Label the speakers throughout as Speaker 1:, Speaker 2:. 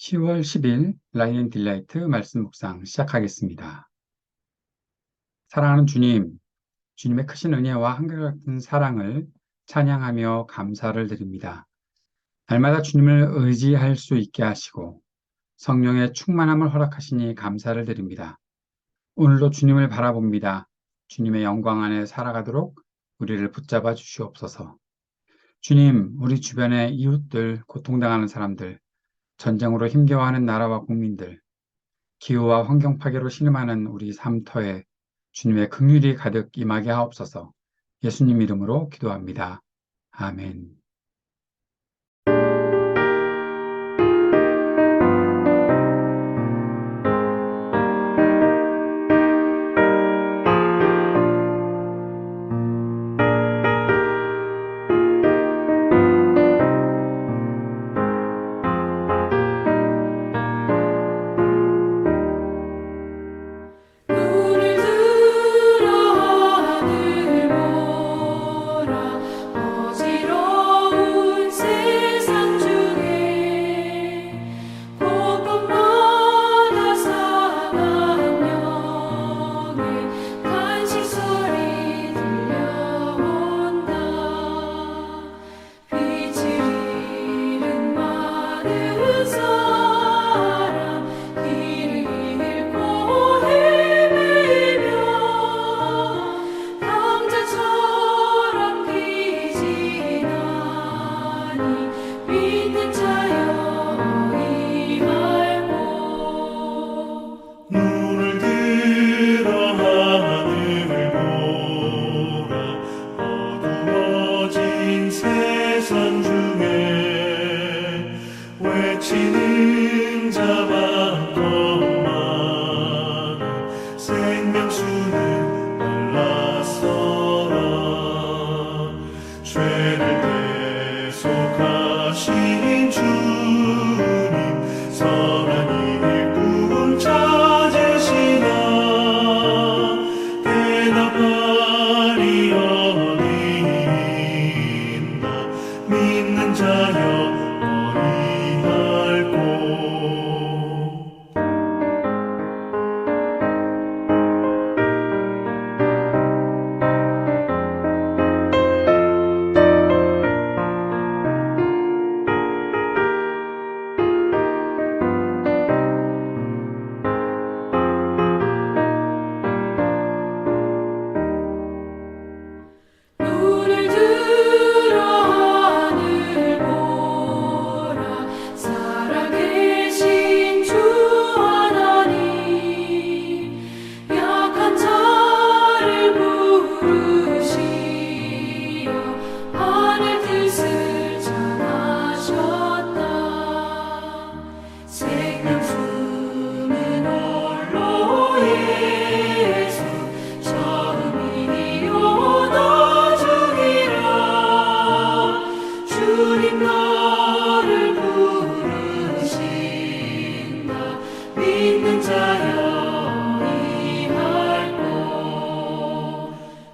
Speaker 1: 10월 10일 라이언 딜라이트 말씀 묵상 시작하겠습니다. 사랑하는 주님, 주님의 크신 은혜와 한결같은 사랑을 찬양하며 감사를 드립니다. 날마다 주님을 의지할 수 있게 하시고 성령의 충만함을 허락하시니 감사를 드립니다. 오늘도 주님을 바라봅니다. 주님의 영광 안에 살아가도록 우리를 붙잡아 주시옵소서. 주님, 우리 주변의 이웃들, 고통당하는 사람들, 전쟁으로 힘겨워하는 나라와 국민들, 기후와 환경 파괴로 신음하는 우리 삶터에 주님의 긍휼이 가득 임하게 하옵소서. 예수님 이름으로 기도합니다. 아멘.
Speaker 2: 눈을 들어 하늘 보라 어지러운 세상 중에 곳곳마다 사망 영의 간식 소리 들려온다. 빛을 잃은 많은 사람 길을 잃고 헤매며 남자처럼 기진하니 믿는 자여 어이할꼬.
Speaker 3: 눈을 들어 하늘을 보라 어두워진 세상 중에 외치는 자 많고 많은 생명수는 놀랐어라. 죄를 대속하신 주님 선한 일꾼 찾으시나 대답하리 어디 있나 믿는 자여 어이할꼬.
Speaker 2: 눈을 들어 하늘 보라 살아계신 주 하나님 약한 자를 부르시어 하늘 뜻을 전하셨다. 생명수는 홀로 예수 처음이요 나중이라. 주님 너를 부르신다. 믿는 자여 이할꼬.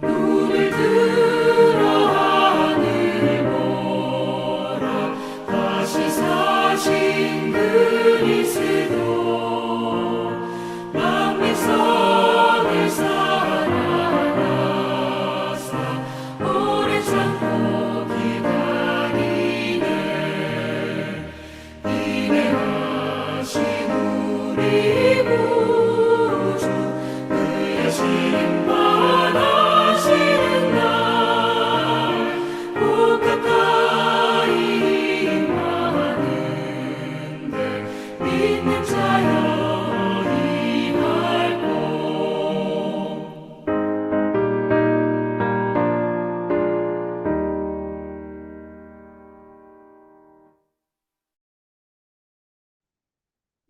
Speaker 2: 눈을 들어 하늘 보라 다시 사신 그리스도 만민성을 살아나사 오래 참고 기다리네. 인내하신 우리 구주 그의 심판하시는 날 곧 가까이 임하는데 믿는 자여 이할꼬.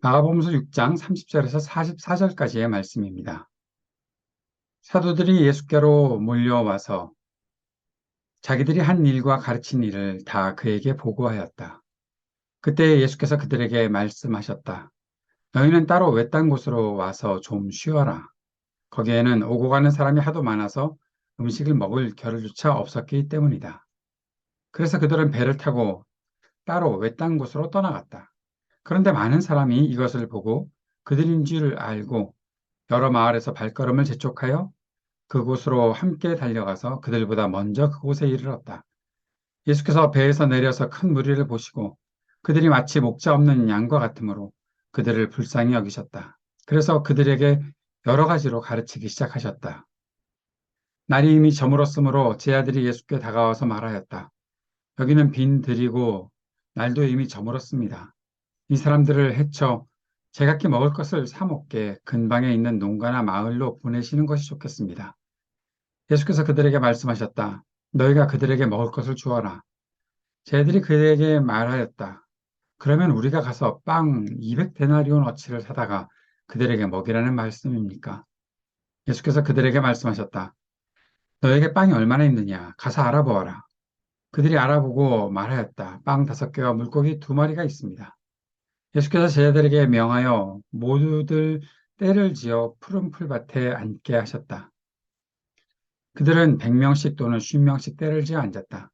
Speaker 1: 마가복음서 6장 30절에서 44절까지의 말씀입니다. 사도들이 예수께로 몰려와서 자기들이 한 일과 가르친 일을 다 그에게 보고하였다. 그때 예수께서 그들에게 말씀하셨다. 너희는 따로 외딴 곳으로 와서 좀 쉬어라. 거기에는 오고 가는 사람이 하도 많아서 음식을 먹을 겨를조차 없었기 때문이다. 그래서 그들은 배를 타고 따로 외딴 곳으로 떠나갔다. 그런데 많은 사람이 이것을 보고 그들인 줄 알고 여러 마을에서 발걸음을 재촉하여 그곳으로 함께 달려가서 그들보다 먼저 그곳에 이르렀다. 예수께서 배에서 내려서 큰 무리를 보시고 그들이 마치 목자 없는 양과 같으므로 그들을 불쌍히 여기셨다. 그래서 그들에게 여러 가지로 가르치기 시작하셨다. 날이 이미 저물었으므로 제 아들이 예수께 다가와서 말하였다. 여기는 빈 들이고 날도 이미 저물었습니다. 이 사람들을 해쳐 제각기 먹을 것을 사 먹게 근방에 있는 농가나 마을로 보내시는 것이 좋겠습니다. 예수께서 그들에게 말씀하셨다. 너희가 그들에게 먹을 것을 주어라. 쟤들이 그에게 말하였다. 그러면 우리가 가서 빵 200데나리온 어치를 사다가 그들에게 먹이라는 말씀입니까? 예수께서 그들에게 말씀하셨다. 너에게 빵이 얼마나 있느냐? 가서 알아보아라. 그들이 알아보고 말하였다. 빵 5개와 물고기 2마리가 있습니다. 예수께서 제자들에게 명하여 모두들 떼를 지어 푸른 풀밭에 앉게 하셨다. 그들은 100명씩 또는 50명씩 떼를 지어 앉았다.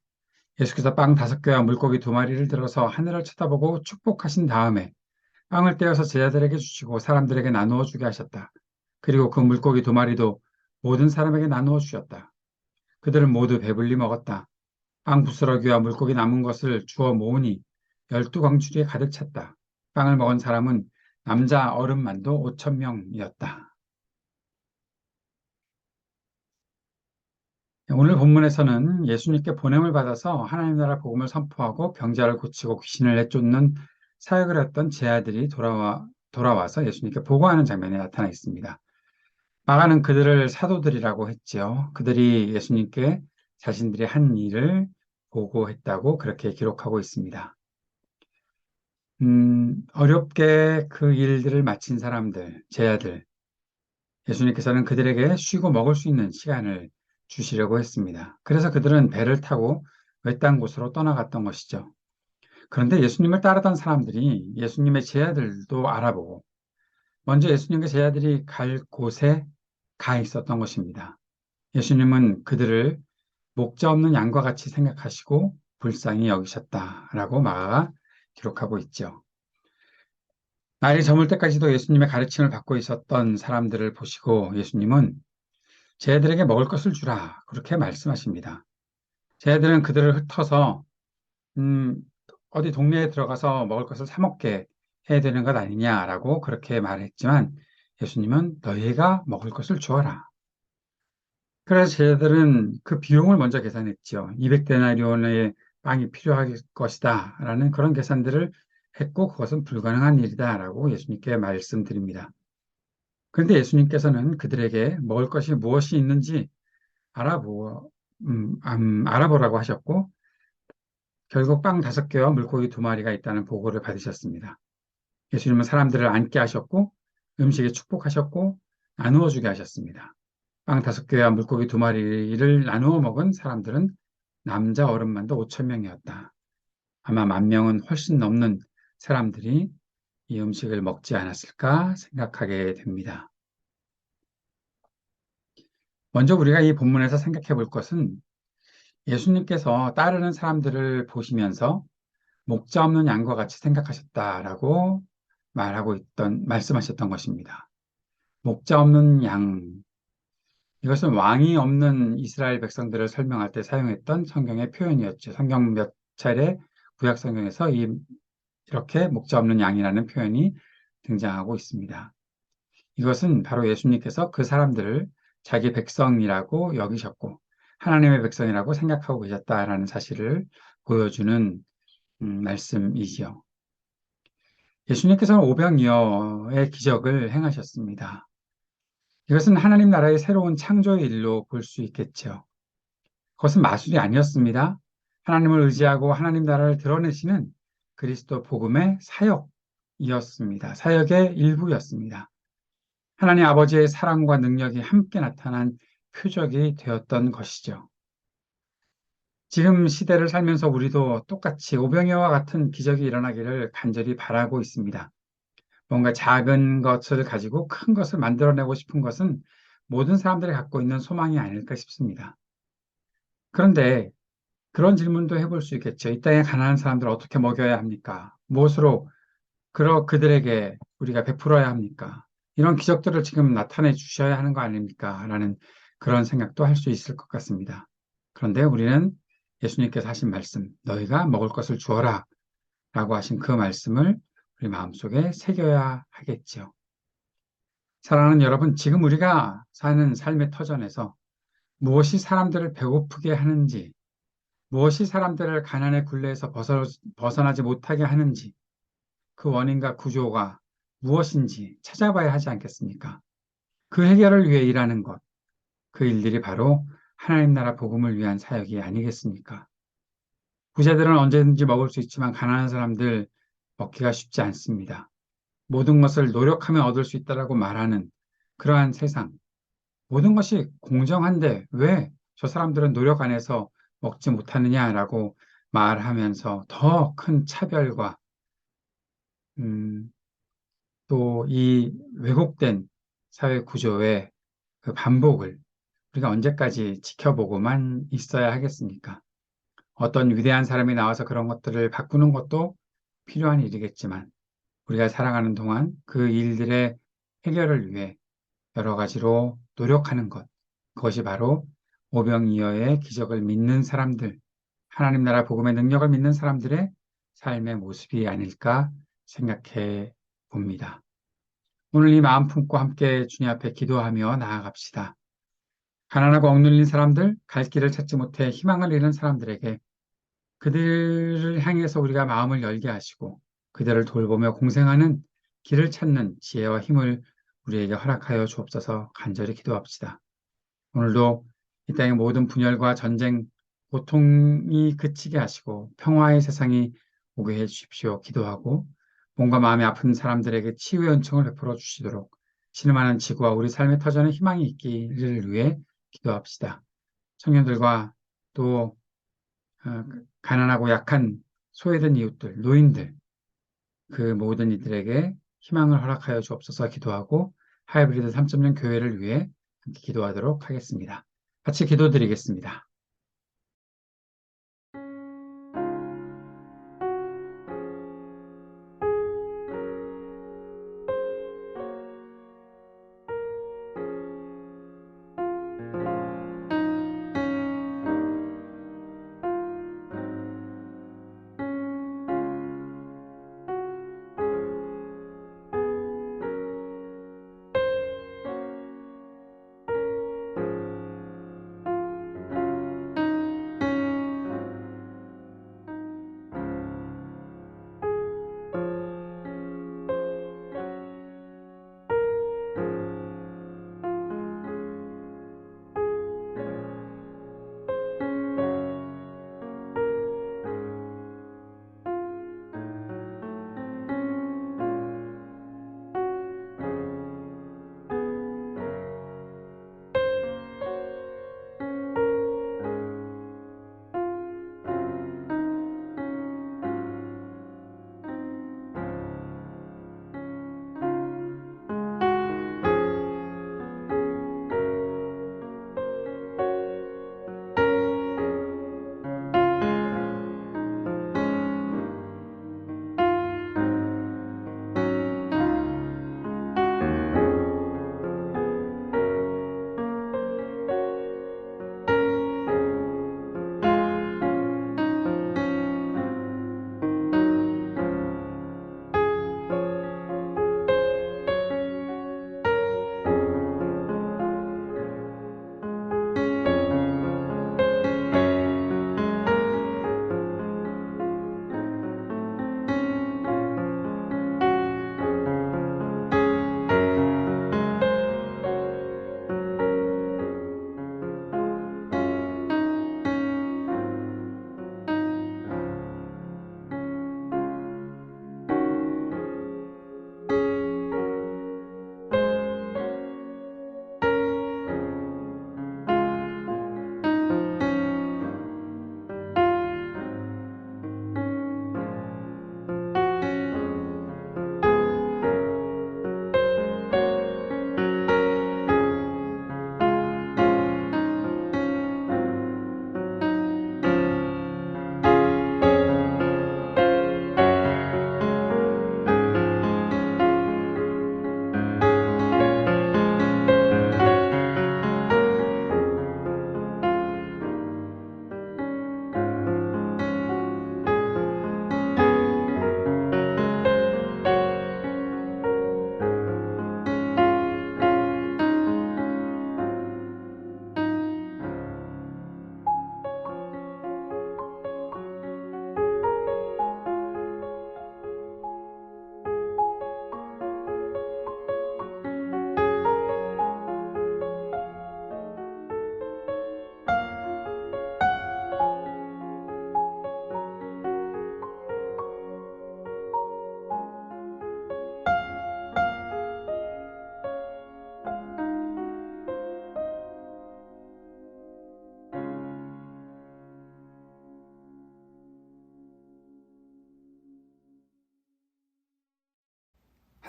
Speaker 1: 예수께서 빵 5개와 물고기 2마리를 들어서 하늘을 쳐다보고 축복하신 다음에 빵을 떼어서 제자들에게 주시고 사람들에게 나누어 주게 하셨다. 그리고 그 물고기 2마리도 모든 사람에게 나누어 주셨다. 그들은 모두 배불리 먹었다. 빵 부스러기와 물고기 남은 것을 주워 모으니 12광주리에 가득 찼다. 빵을 먹은 사람은 남자 어른만도 5,000명이었다. 오늘 본문에서는 예수님께 보냄을 받아서 하나님 나라 복음을 선포하고 병자를 고치고 귀신을 내쫓는 사역을 했던 제 아들이 돌아와서 예수님께 보고하는 장면이 나타나 있습니다. 마가는 그들을 사도들이라고 했지요. 그들이 예수님께 자신들이 한 일을 보고했다고 그렇게 기록하고 있습니다. 어렵게 그 일들을 마친 사람들, 제 아들, 예수님께서는 그들에게 쉬고 먹을 수 있는 시간을 주시려고 했습니다. 그래서 그들은 배를 타고 외딴 곳으로 떠나갔던 것이죠. 그런데 예수님을 따르던 사람들이 예수님의 제자들도 알아보고 먼저 예수님과 제자들이 갈 곳에 가 있었던 것입니다. 예수님은 그들을 목자 없는 양과 같이 생각하시고 불쌍히 여기셨다라고 마가가 기록하고 있죠. 날이 저물 때까지도 예수님의 가르침을 받고 있었던 사람들을 보시고 예수님은 쟤들에게 먹을 것을 주라 그렇게 말씀하십니다. 쟤들은 그들을 흩어서 음, 어디 동네에 들어가서 먹을 것을 사 먹게 해야 되는 것 아니냐라고 그렇게 말했지만 예수님은 너희가 먹을 것을 주어라. 그래서 쟤들은 그 비용을 먼저 계산했죠. 200데나리온의 빵이 필요할 것이다 라는 그런 계산들을 했고 그것은 불가능한 일이다라고 예수님께 말씀드립니다. 그런데 예수님께서는 그들에게 먹을 것이 무엇이 있는지 알아보라고 하셨고 결국 빵 5개와 물고기 2마리가 있다는 보고를 받으셨습니다. 예수님은 사람들을 앉게 하셨고 음식에 축복하셨고 나누어 주게 하셨습니다. 빵 5개와 물고기 2마리를 나누어 먹은 사람들은 남자 어른만도 5,000명이었다. 아마 10,000명은 훨씬 넘는 사람들이 이 음식을 먹지 않았을까 생각하게 됩니다. 먼저 우리가 이 본문에서 생각해 볼 것은 예수님께서 따르는 사람들을 보시면서 목자 없는 양과 같이 생각하셨다라고 말씀하셨던 것입니다. 목자 없는 양. 이것은 왕이 없는 이스라엘 백성들을 설명할 때 사용했던 성경의 표현이었죠. 성경 몇 차례 구약 성경에서 이렇게 목자 없는 양이라는 표현이 등장하고 있습니다. 이것은 바로 예수님께서 그 사람들을 자기 백성이라고 여기셨고 하나님의 백성이라고 생각하고 계셨다라는 사실을 보여주는 말씀이지요. 예수님께서는 오병이어의 기적을 행하셨습니다. 이것은 하나님 나라의 새로운 창조의 일로 볼 수 있겠죠. 그것은 마술이 아니었습니다. 하나님을 의지하고 하나님 나라를 드러내시는 그리스도 복음의 사역이었습니다. 사역의 일부였습니다. 하나님 아버지의 사랑과 능력이 함께 나타난 표적이 되었던 것이죠. 지금 시대를 살면서 우리도 똑같이 오병이어와 같은 기적이 일어나기를 간절히 바라고 있습니다. 뭔가 작은 것을 가지고 큰 것을 만들어내고 싶은 것은 모든 사람들이 갖고 있는 소망이 아닐까 싶습니다. 그런데 그런 질문도 해볼 수 있겠죠. 이 땅에 가난한 사람들을 어떻게 먹여야 합니까? 무엇으로 그들에게 우리가 베풀어야 합니까? 이런 기적들을 지금 나타내 주셔야 하는 거 아닙니까? 라는 그런 생각도 할 수 있을 것 같습니다. 그런데 우리는 예수님께서 하신 말씀, 너희가 먹을 것을 주어라 라고 하신 그 말씀을 우리 마음속에 새겨야 하겠지요. 사랑하는 여러분, 지금 우리가 사는 삶의 터전에서 무엇이 사람들을 배고프게 하는지, 무엇이 사람들을 가난의 굴레에서 벗어나지 못하게 하는지, 그 원인과 구조가 무엇인지 찾아봐야 하지 않겠습니까? 그 해결을 위해 일하는 것, 그 일들이 바로 하나님 나라 복음을 위한 사역이 아니겠습니까? 부자들은 언제든지 먹을 수 있지만 가난한 사람들 먹기가 쉽지 않습니다. 모든 것을 노력하면 얻을 수 있다라고 말하는 그러한 세상, 모든 것이 공정한데 왜 저 사람들은 노력 안 해서 먹지 못하느냐라고 말하면서 더 큰 차별과 또 이 왜곡된 사회 구조의 그 반복을 우리가 언제까지 지켜보고만 있어야 하겠습니까? 어떤 위대한 사람이 나와서 그런 것들을 바꾸는 것도 필요한 일이겠지만 우리가 살아가는 동안 그 일들의 해결을 위해 여러 가지로 노력하는 것, 그것이 바로 오병이어의 기적을 믿는 사람들, 하나님 나라 복음의 능력을 믿는 사람들의 삶의 모습이 아닐까 생각해 봅니다. 오늘 이 마음 품고 함께 주님 앞에 기도하며 나아갑시다. 가난하고 억눌린 사람들, 갈 길을 찾지 못해 희망을 잃은 사람들에게 그들을 향해서 우리가 마음을 열게 하시고 그들을 돌보며 공생하는 길을 찾는 지혜와 힘을 우리에게 허락하여 주옵소서. 간절히 기도합시다. 오늘도 이 땅의 모든 분열과 전쟁, 고통이 그치게 하시고 평화의 세상이 오게 해 주십시오. 기도하고 몸과 마음이 아픈 사람들에게 치유의 은총을 베풀어 주시도록 신음하는 지구와 우리 삶의 터전에 희망이 있기를 위해 기도합시다. 청년들과 또 가난하고 약한 소외된 이웃들, 노인들, 그 모든 이들에게 희망을 허락하여 주옵소서. 기도하고 하이브리드 3.0 교회를 위해 함께 기도하도록 하겠습니다. 같이 기도드리겠습니다.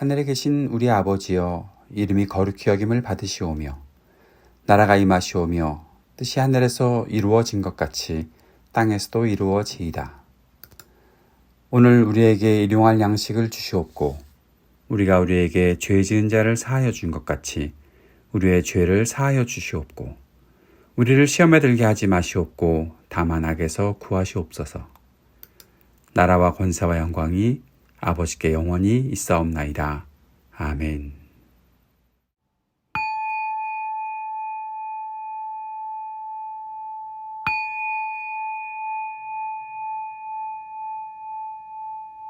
Speaker 1: 하늘에 계신 우리 아버지여, 이름이 거룩히 여김을 받으시오며 나라가 임하시오며 뜻이 하늘에서 이루어진 것 같이 땅에서도 이루어지이다. 오늘 우리에게 일용할 양식을 주시옵고 우리가 우리에게 죄 지은 자를 사하여 준 것 같이 우리의 죄를 사하여 주시옵고 우리를 시험에 들게 하지 마시옵고 다만 악에서 구하시옵소서. 나라와 권세와 영광이 아버지께 영원히 있사옵나이다. 아멘.